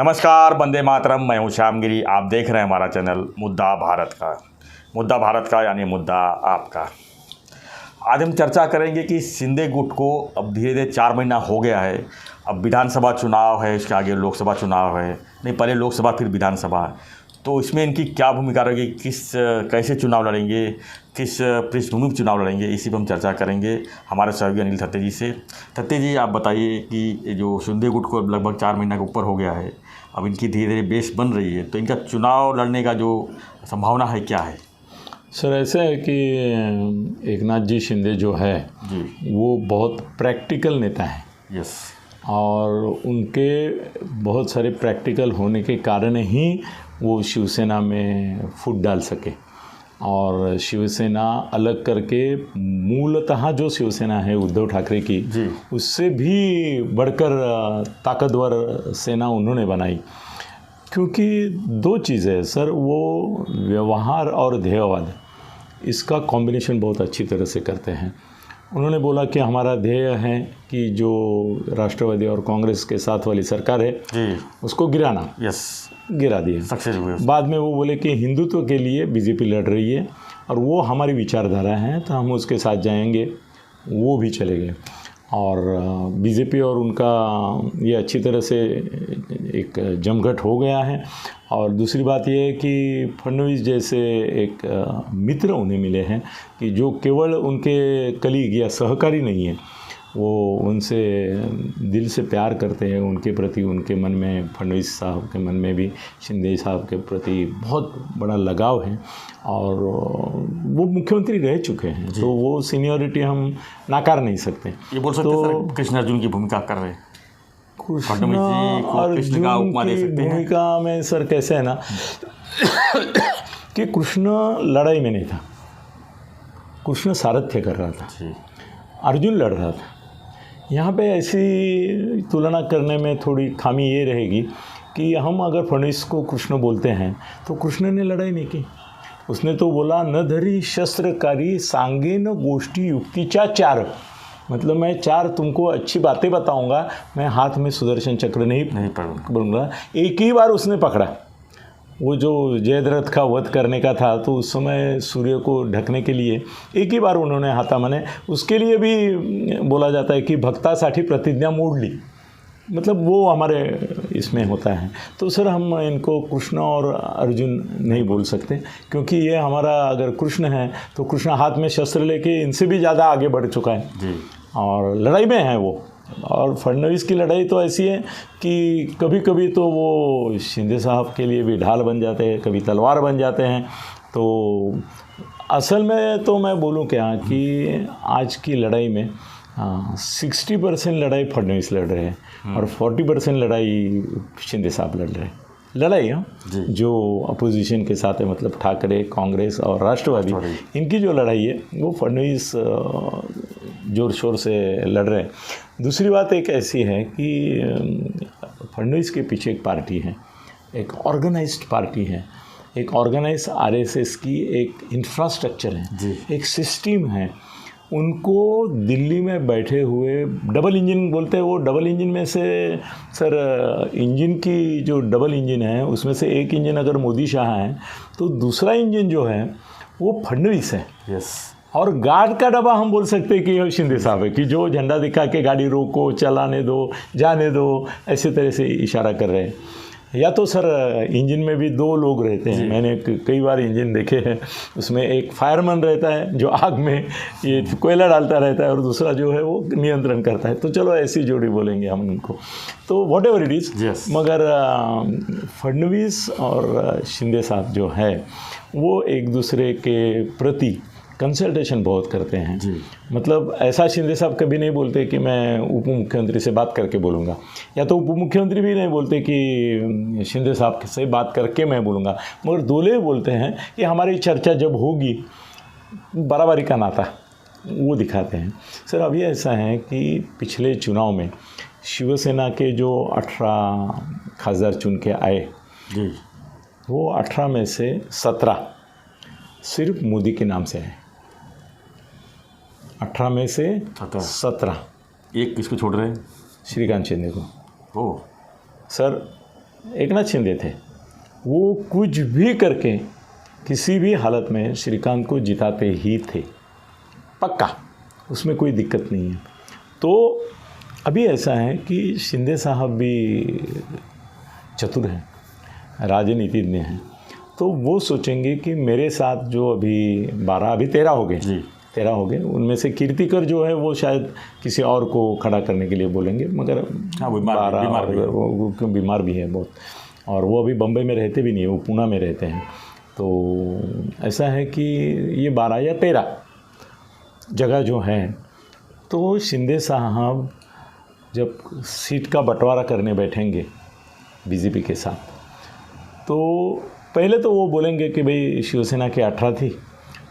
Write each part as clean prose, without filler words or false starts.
नमस्कार, वंदे मातरम। मैं हूँ श्यामगिरी। आप देख रहे हैं हमारा चैनल मुद्दा भारत का यानी मुद्दा आपका। आज हम चर्चा करेंगे कि शिंदे गुट को अब धीरे धीरे 4 महीना हो गया है। अब विधानसभा चुनाव है, इसके आगे लोकसभा चुनाव है, नहीं पहले लोकसभा फिर विधानसभा। तो इसमें इनकी क्या भूमिका रहेगी, कैसे चुनाव लड़ेंगे, किस पृष्ठभूमि पर चुनाव लड़ेंगे, इसी पर हम चर्चा करेंगे हमारे सहयोगी अनिल थत्ते जी से। थत्ते जी, आप बताइए कि जो शिंदे गुट को लगभग 4 महीना के ऊपर हो गया है, अब इनकी धीरे धीरे बेस बन रही है, तो इनका चुनाव लड़ने का जो संभावना है क्या है? सर ऐसा है कि एकनाथ जी शिंदे जो है जी, वो बहुत प्रैक्टिकल नेता हैं। यस। और उनके बहुत सारे प्रैक्टिकल होने के कारण ही वो शिवसेना में फुट डाल सके। और शिवसेना अलग करके मूलतः जो शिवसेना है उद्धव ठाकरे की, जी, उससे भी बढ़कर ताकतवर सेना उन्होंने बनाई। क्योंकि 2 चीज़ें है सर, वो व्यवहार और ध्येयवाद, इसका कॉम्बिनेशन बहुत अच्छी तरह से करते हैं। उन्होंने बोला कि हमारा ध्येय है कि जो राष्ट्रवादी और कांग्रेस के साथ वाली सरकार है जी, उसको गिराना, यस, गिरा दिए। सक्सेस हुए। बाद में वो बोले कि हिंदुत्व के लिए बीजेपी लड़ रही है और वो हमारी विचारधारा है, तो हम उसके साथ जाएंगे। वो भी चले गए और बीजेपी और उनका ये अच्छी तरह से एक जमघट हो गया है। और दूसरी बात ये है कि फडणवीस जैसे एक मित्र उन्हें मिले हैं कि जो केवल उनके कलीग या सहकारी नहीं है, वो उनसे दिल से प्यार करते हैं। उनके प्रति उनके मन में, फडणवीस साहब के मन में भी शिंदे साहब के प्रति बहुत बड़ा लगाव है। और वो मुख्यमंत्री रह चुके हैं, तो वो सीनियरिटी हम नाकार नहीं सकते। ये बोल सकते तो सर, कृष्ण अर्जुन की भूमिका कर रहे हैं। कृष्ण फडणवीस जी को कृष्ण का उपमा दे सकते हैं। भूमिका में सर कैसे है ना कि कृष्ण लड़ाई में नहीं था, कृष्ण सारथ्य कर रहा था, जी, अर्जुन लड़ रहा था। यहाँ पे ऐसी तुलना करने में थोड़ी खामी ये रहेगी कि हम अगर फडणवीस को कृष्ण बोलते हैं तो कृष्ण ने लड़ाई नहीं की। उसने तो बोला, न धरी शस्त्रकारी सांगेन गोष्ठी युक्तिचा 4। मतलब मैं 4 तुमको अच्छी बातें बताऊंगा, मैं हाथ में सुदर्शन चक्र नहीं पकड़ूंगा। एक ही बार उसने पकड़ा, वो जो जयद्रथ का वध करने का था, तो उस समय सूर्य को ढकने के लिए एक ही बार उन्होंने हाथा माने। उसके लिए भी बोला जाता है कि भक्तासाठी प्रतिज्ञा मोडली, मतलब वो हमारे इसमें होता है। तो सर हम इनको कृष्ण और अर्जुन नहीं बोल सकते, क्योंकि ये हमारा अगर कृष्ण है तो कृष्ण हाथ में शस्त्र लेके इनसे भी ज़्यादा आगे बढ़ चुका है जी, और लड़ाई में है वो। और फडणवीस की लड़ाई तो ऐसी है कि कभी कभी तो वो शिंदे साहब के लिए भी ढाल बन जाते हैं, कभी तलवार बन जाते हैं। तो असल में तो मैं बोलूँ क्या कि आज की लड़ाई में 60% लड़ाई फडणवीस लड़ रहे हैं और 40% लड़ाई शिंदे साहब लड़ रहे हैं। लड़ाई जो अपोजिशन के साथ है, मतलब ठाकरे, कांग्रेस और राष्ट्रवादी, इनकी जो लड़ाई है वो फडणवीस जोर शोर से लड़ रहे हैं। दूसरी बात एक ऐसी है कि फडणवीस के पीछे एक पार्टी है, एक ऑर्गेनाइज्ड पार्टी है, एक ऑर्गेनाइज आरएसएस की एक इंफ्रास्ट्रक्चर है, एक सिस्टम है। उनको दिल्ली में बैठे हुए डबल इंजन बोलते हैं, वो डबल इंजन में से सर इंजन की जो डबल इंजन है उसमें से एक इंजन अगर मोदी शाह है तो दूसरा इंजन जो है वो फडणवीस है। यस। और गार्ड का डब्बा हम बोल सकते हैं कि शिंदे साहब है, कि जो झंडा दिखा के गाड़ी रोको, चलाने दो, जाने दो, ऐसे तरह से इशारा कर रहे हैं। या तो सर इंजन में भी 2 लोग रहते हैं, मैंने कई बार इंजन देखे हैं, उसमें एक फायरमैन रहता है जो आग में ये कोयला डालता रहता है और दूसरा जो है वो नियंत्रण करता है। तो चलो ऐसी जोड़ी बोलेंगे हम उनको। तो वॉट एवर इट इज़, मगर फडणवीस और शिंदे साहब जो है वो एक दूसरे के प्रति कंसल्टेशन बहुत करते हैं। मतलब ऐसा शिंदे साहब कभी नहीं बोलते कि मैं उप मुख्यमंत्री से बात करके बोलूँगा, या तो उप मुख्यमंत्री भी नहीं बोलते कि शिंदे साहब से बात करके मैं बोलूँगा, मगर दोनों बोलते हैं कि हमारी चर्चा जब होगी, बराबरी का नाता वो दिखाते हैं। सर अभी ऐसा है कि पिछले चुनाव में शिवसेना के जो 18 खासदार चुन के आए, वो 18 में से 17 सिर्फ मोदी के नाम से है। 18 में से 17 एक किसको छोड़ रहे हैं? श्रीकांत शिंदे को। ओह सर एकनाथ शिंदे थे, वो कुछ भी करके किसी भी हालत में श्रीकांत को जिताते ही थे, पक्का, उसमें कोई दिक्कत नहीं है। तो अभी ऐसा है कि शिंदे साहब भी चतुर हैं, राजनीतिज्ञ हैं, तो वो सोचेंगे कि मेरे साथ जो अभी 12 अभी 13 हो गए जी 13 हो गए, उनमें से कीर्तिकर जो है वो शायद किसी और को खड़ा करने के लिए बोलेंगे, मगर हाँ, वो 12 बीमार भी है। वो क्यों बीमार भी है बहुत, और वो अभी बम्बई में रहते भी नहीं है, वो पूना में रहते हैं। तो ऐसा है कि ये 12 या 13 जगह जो है, तो शिंदे साहब जब सीट का बंटवारा करने बैठेंगे बीजेपी के साथ, तो पहले तो वो बोलेंगे कि भाई शिवसेना के 18 थी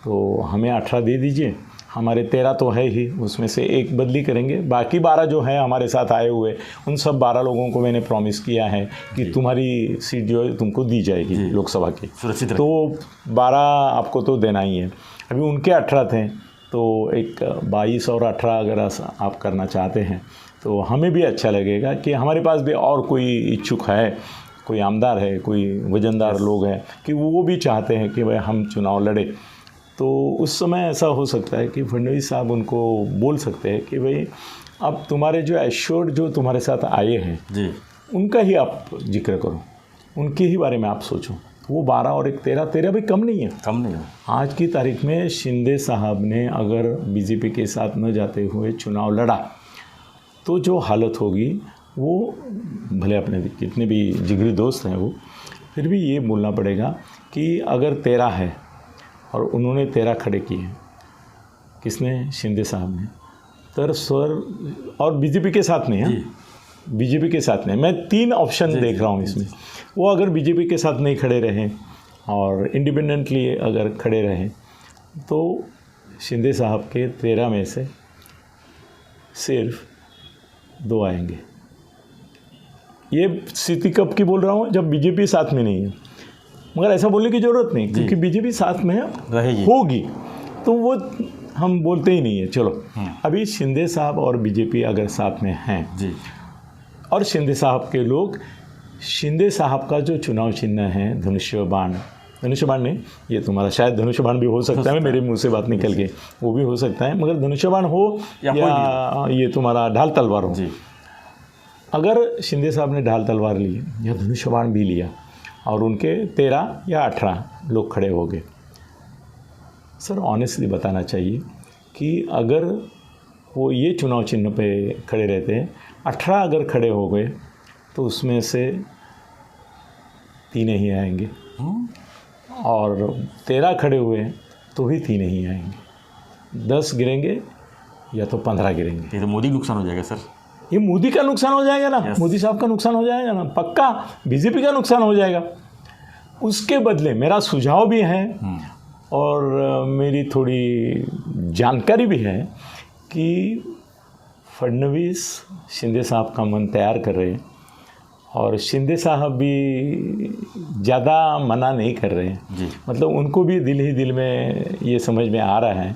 तो हमें 18 दे दीजिए, हमारे 13 तो है ही, उसमें से एक बदली करेंगे, बाकी 12 जो है हमारे साथ आए हुए, उन सब 12 लोगों को मैंने प्रॉमिस किया है कि तुम्हारी सीट जो है तुमको दी जाएगी लोकसभा की, सुरक्षित तो 12 आपको तो देना ही है। अभी उनके 18 थे, तो एक 22 और 18 अगर आप करना चाहते हैं तो हमें भी अच्छा लगेगा कि हमारे पास भी और कोई इच्छुक है, कोई आमदार है, कोई वजनदार लोग हैं कि वो भी चाहते हैं कि भाई हम चुनाव लड़े। तो उस समय ऐसा हो सकता है कि फडणवीस साहब उनको बोल सकते हैं कि भाई अब तुम्हारे जो एश्योर्ड जो तुम्हारे साथ आए हैं जी, उनका ही आप जिक्र करो, उनके ही बारे में आप सोचो। वो 12 और एक 13 भी कम नहीं है, कम नहीं है। आज की तारीख में शिंदे साहब ने अगर बीजेपी के साथ न जाते हुए चुनाव लड़ा तो जो हालत होगी वो, भले अपने कितने भी जिगरी दोस्त हैं वो, फिर भी ये बोलना पड़ेगा कि अगर 13 है और उन्होंने 13 खड़े किए, किसने, शिंदे साहब ने, तर सर, और बीजेपी के साथ नहीं है, बीजेपी के साथ नहीं, मैं 3 ऑप्शन देख रहा हूँ इसमें। वो अगर बीजेपी के साथ नहीं खड़े रहें और इंडिपेंडेंटली अगर खड़े रहें तो शिंदे साहब के 13 में से सिर्फ 2 आएंगे। ये स्थिति कब की बोल रहा हूँ, जब बीजेपी साथ में नहीं है, मगर ऐसा बोलने की ज़रूरत नहीं, क्योंकि बीजेपी साथ में रहेगी, होगी, तो वो हम बोलते ही नहीं है। चलो अभी शिंदे साहब और बीजेपी अगर साथ में हैं जी, और शिंदे साहब के लोग, शिंदे साहब का जो चुनाव चिन्ह है धनुष्य बाण नहीं, ये तुम्हारा शायद धनुष्य बाण भी हो सकता है, मेरे मुंह से बात निकल गई, वो भी हो सकता है, मगर धनुष्य बाण हो या ये तुम्हारा ढाल तलवार हो जी। अगर शिंदे साहब ने ढाल तलवार ली या धनुष्य बाण भी लिया और उनके 13 या 18 लोग खड़े हो गए, सर ऑनेस्टली बताना चाहिए कि अगर वो ये चुनाव चिन्ह पे खड़े रहते हैं, 18 अगर खड़े हो गए तो उसमें से 3 ही आएंगे, और 13 खड़े हुए तो भी 3 ही आएंगे, 10 गिरेंगे या तो 15 गिरेंगे। ये तो मोदी नुकसान हो जाएगा सर, ये मोदी का नुकसान हो जाएगा ना, मोदी साहब का नुकसान हो जाएगा ना, पक्का बीजेपी का नुकसान हो जाएगा। उसके बदले मेरा सुझाव भी है और मेरी थोड़ी जानकारी भी है कि फडणवीस शिंदे साहब का मन तैयार कर रहे हैं और शिंदे साहब भी ज़्यादा मना नहीं कर रहे हैं जी। मतलब उनको भी दिल ही दिल में ये समझ में आ रहा है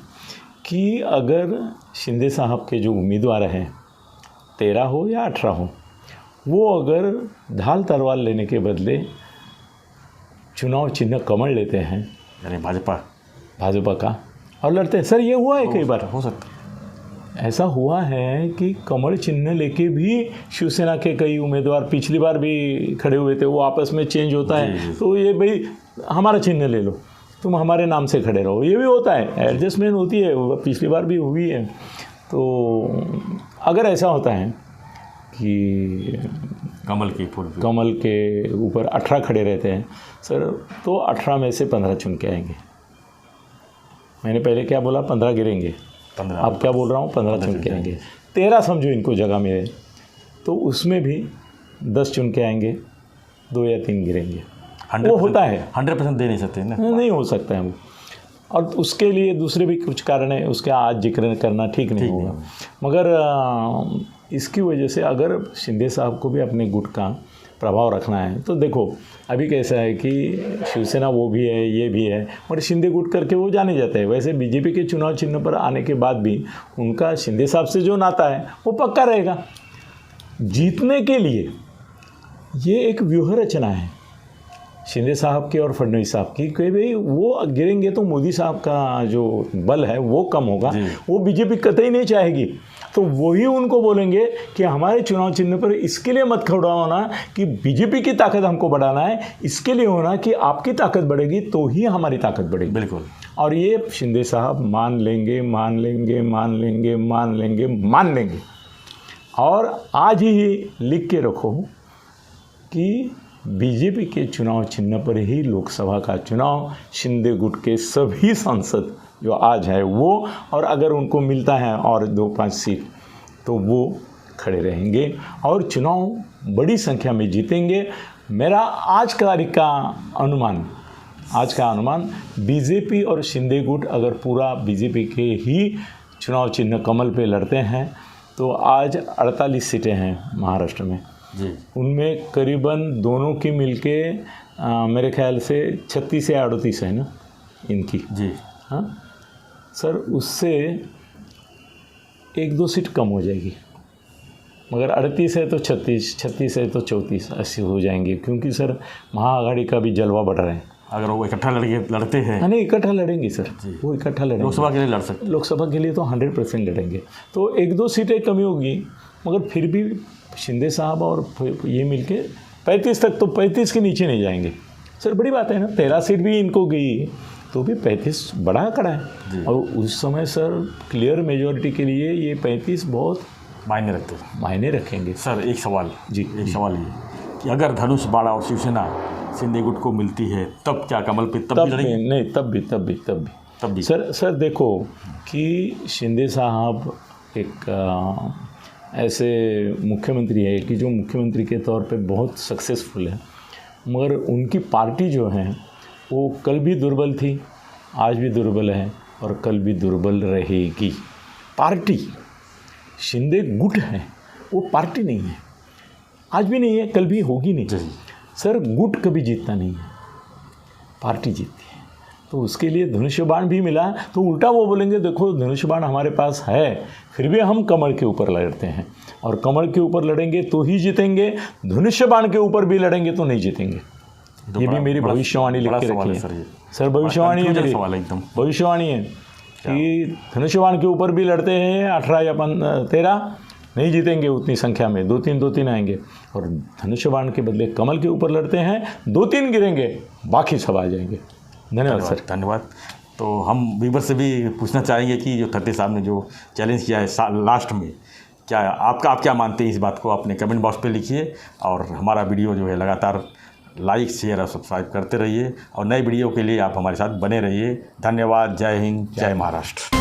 कि अगर शिंदे साहब के जो उम्मीदवार हैं 13 हो या 18 हो, वो अगर ढाल तलवार लेने के बदले चुनाव चिन्ह कमल लेते हैं, यानी भाजपा का, और लड़ते हैं। सर ये हुआ है कई बार, हो सकता है, ऐसा हुआ है कि कमल चिन्ह लेके भी शिवसेना के कई उम्मीदवार पिछली बार भी खड़े हुए थे, वो आपस में चेंज होता है, तो ये भाई हमारा चिन्ह ले लो, तुम हमारे नाम से खड़े रहो, ये भी होता है, एडजस्टमेंट होती है, पिछली बार भी हुई है। तो अगर ऐसा होता है कि कमल के ऊपर 18 खड़े रहते हैं सर, तो 18 में से 15 चुन के आएंगे। मैंने पहले क्या बोला, 15 गिरेंगे, अब क्या बोल रहा हूँ, 15 चुन के आएंगे। 13 समझो इनको जगह में, तो उसमें भी 10 चुन के आएंगे, 2 या 3 गिरेंगे। वो होता है, 100% दे नहीं सकते ना, नहीं हो सकता है वो, और उसके लिए दूसरे भी कुछ कारण है, उसका आज जिक्र करना ठीक नहीं होगा। मगर इसकी वजह से अगर शिंदे साहब को भी अपने गुट का प्रभाव रखना है, तो देखो अभी कैसा है कि शिवसेना वो भी है, ये भी है, और शिंदे गुट करके वो जाने जाते हैं। वैसे बीजेपी के चुनाव चिन्ह पर आने के बाद भी उनका शिंदे साहब से जो नाता है वो पक्का रहेगा। जीतने के लिए ये एक व्यूह रचना है शिंदे साहब की और फडणवीस साहब की कि भाई वो गिरेंगे तो मोदी साहब का जो बल है वो कम होगा, वो बीजेपी कतई नहीं चाहेगी। तो वही उनको बोलेंगे कि हमारे चुनाव चिन्ह पर इसके लिए मत खड़ा होना कि बीजेपी की ताकत हमको बढ़ाना है, इसके लिए होना कि आपकी ताकत बढ़ेगी तो ही हमारी ताकत बढ़ेगी। बिल्कुल। और ये शिंदे साहब मान लेंगे, मान लेंगे, मान लेंगे, मान लेंगे, मान लेंगे। और आज ही लिख के रखो कि बीजेपी के चुनाव चिन्ह पर ही लोकसभा का चुनाव शिंदे गुट के सभी सांसद जो आज है वो, और अगर उनको मिलता है और 2-5 सीट तो वो खड़े रहेंगे और चुनाव बड़ी संख्या में जीतेंगे। मेरा आज का अनुमान बीजेपी और शिंदे गुट अगर पूरा बीजेपी के ही चुनाव चिन्ह कमल पे लड़ते हैं तो आज 48 सीटें हैं महाराष्ट्र में जी, उनमें करीबन दोनों की मिलके मेरे ख्याल से 36 से 38 है ना इनकी जी। हाँ सर, उससे 1-2 सीट कम हो जाएगी, मगर 38 है तो 36, 36 है तो 34 80 हो जाएंगे, क्योंकि सर महाआघाड़ी का भी जलवा बढ़ रहा है। अगर वो इकट्ठा लड़ते हैं, नहीं इकट्ठा लड़ेंगे सर, वो इकट्ठा लड़ेंगे। लोकसभा के लिए लड़ सकते, लोकसभा के लिए तो 100% लड़ेंगे, तो 1-2 सीटें कमी होगी, मगर फिर भी शिंदे साहब और ये मिलके 35 तक, तो 35 के नीचे नहीं जाएंगे सर। बड़ी बात है ना, 13 सीट भी इनको गई तो भी 35 बड़ा आंकड़ा है, और उस समय सर क्लियर मेजॉरिटी के लिए ये 35 बहुत मायने रखेंगे। सर एक सवाल जी, एक सवाल ये कि अगर धनुष बाड़ा और शिवसेना शिंदे गुट को मिलती है तब क्या कमल पे तब भी लड़ेंगे? नहीं, तब भी सर देखो कि शिंदे साहब एक ऐसे मुख्यमंत्री है कि जो मुख्यमंत्री के तौर पे बहुत सक्सेसफुल है, मगर उनकी पार्टी जो है वो कल भी दुर्बल थी, आज भी दुर्बल है और कल भी दुर्बल रहेगी। पार्टी शिंदे गुट है, वो पार्टी नहीं है, आज भी नहीं है, कल भी होगी नहीं सर। गुट कभी जीतता नहीं है, पार्टी जीतती है। तो उसके लिए धनुष्य बाण भी मिला, तो उल्टा वो बोलेंगे देखो धनुष्य बाण हमारे पास है, फिर भी हम कमल के ऊपर लड़ते हैं, और कमल के ऊपर लड़ेंगे तो ही जीतेंगे, धनुष्य बाण के ऊपर भी लड़ेंगे तो नहीं जीतेंगे। ये भी मेरी भविष्यवाणी लिख के रखी है सर, भविष्यवाणी है मेरी, भविष्यवाणी है कि धनुष्य बाण के ऊपर भी लड़ते हैं 18 या 13 नहीं जीतेंगे उतनी संख्या में, 2-3 आएंगे, और धनुष्य बाण के बदले कमल के ऊपर लड़ते हैं 2-3 गिरेंगे, बाकी सब आ जाएंगे। धन्यवाद सर। धन्यवाद। तो हम वीवर से भी पूछना चाहेंगे कि जो खत्ते साहब ने जो चैलेंज किया है लास्ट में, क्या आप क्या मानते हैं इस बात को? अपने कमेंट बॉक्स पे लिखिए, और हमारा वीडियो जो है लगातार लाइक शेयर और सब्सक्राइब करते रहिए, और नए वीडियो के लिए आप हमारे साथ बने रहिए। धन्यवाद। जय हिंद, जय महाराष्ट्र।